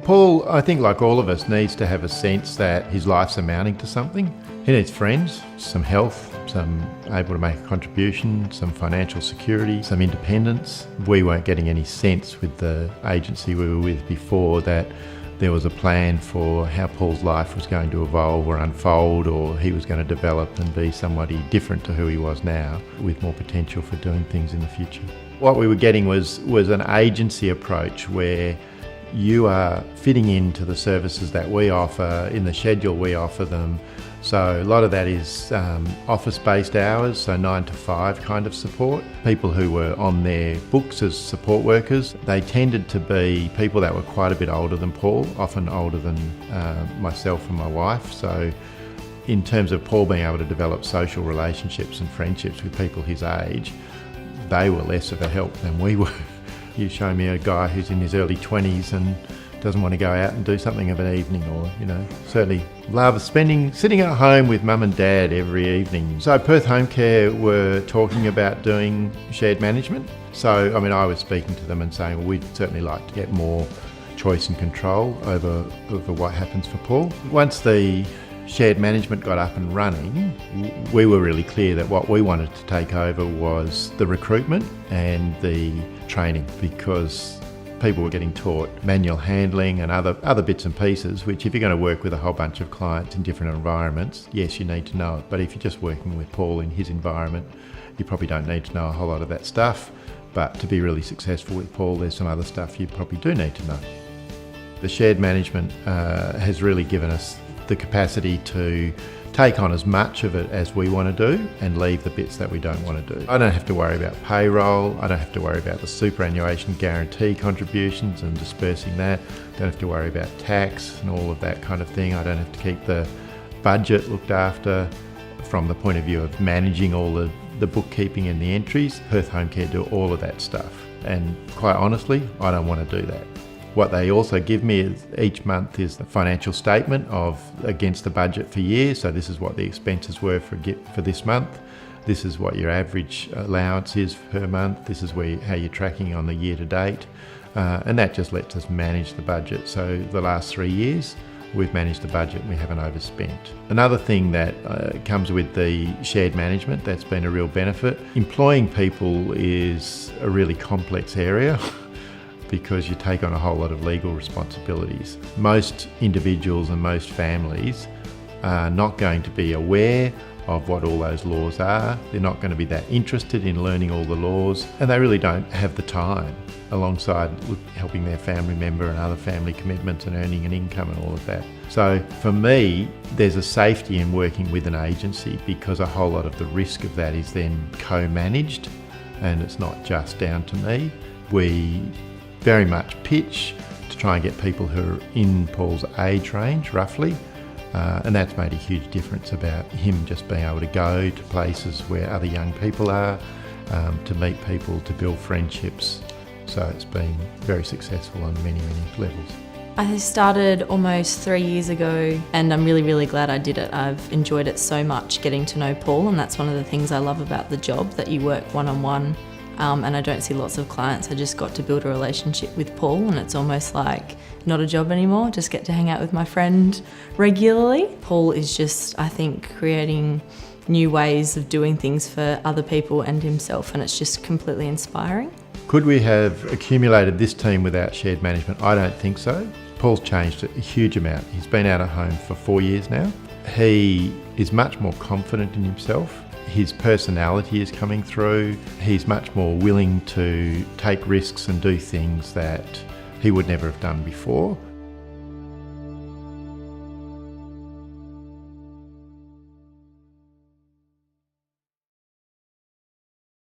Paul, I think like all of us, needs to have a sense that his life's amounting to something. He needs friends, some health, some able to make a contribution, some financial security, some independence. We weren't getting any sense with the agency we were with before that there was a plan for how Paul's life was going to evolve or unfold, or he was going to develop and be somebody different to who he was now, with more potential for doing things in the future. What we were getting was an agency approach where you are fitting into the services that we offer, in the schedule we offer them. So a lot of that is office-based hours, so 9 to 5 kind of support. People who were on their books as support workers, they tended to be people that were quite a bit older than Paul, often older than myself and my wife. So in terms of Paul being able to develop social relationships and friendships with people his age, they were less of a help than we were. You show me a guy who's in his early 20s and doesn't want to go out and do something of an evening, or, certainly love sitting at home with mum and dad every evening. So Perth Home Care were talking about doing shared management. So, I was speaking to them and saying, well, we'd certainly like to get more choice and control over what happens for Paul. Once the shared management got up and running, we were really clear that what we wanted to take over was the recruitment and the training, because people were getting taught manual handling and other bits and pieces, which if you're going to work with a whole bunch of clients in different environments, yes, you need to know it. But if you're just working with Paul in his environment, you probably don't need to know a whole lot of that stuff. But to be really successful with Paul, there's some other stuff you probably do need to know. The shared management has really given us the capacity to take on as much of it as we want to do and leave the bits that we don't want to do. I don't have to worry about payroll. I don't have to worry about the superannuation guarantee contributions and dispersing that. I don't have to worry about tax and all of that kind of thing. I don't have to keep the budget looked after from the point of view of managing all the bookkeeping and the entries. Perth Home Care do all of that stuff. And quite honestly, I don't want to do that. What they also give me each month is the financial statement against the budget for year. So this is what the expenses were for this month. This is what your average allowance is per month. This is how you're tracking on the year to date. And that just lets us manage the budget. So the last 3 years, we've managed the budget and we haven't overspent. Another thing that comes with the shared management that's been a real benefit, employing people is a really complex area. Because you take on a whole lot of legal responsibilities. Most individuals and most families are not going to be aware of what all those laws are. They're not going to be that interested in learning all the laws, and they really don't have the time, alongside helping their family member and other family commitments and earning an income and all of that. So for me, there's a safety in working with an agency, because a whole lot of the risk of that is then co-managed, and it's not just down to me. We very much pitch to try and get people who are in Paul's age range, roughly, and that's made a huge difference about him just being able to go to places where other young people are, to meet people, to build friendships. So it's been very successful on many, many levels. I started almost 3 years ago, and I'm really, really glad I did it. I've enjoyed it so much, getting to know Paul, and that's one of the things I love about the job, that you work one-on-one. And I don't see lots of clients. I just got to build a relationship with Paul, and it's almost like not a job anymore, just get to hang out with my friend regularly. Paul is just, I think, creating new ways of doing things for other people and himself, and it's just completely inspiring. Could we have accumulated this team without shared management? I don't think so. Paul's changed a huge amount. He's been out of home for 4 years now. He is much more confident in himself. His personality is coming through. He's much more willing to take risks and do things that he would never have done before.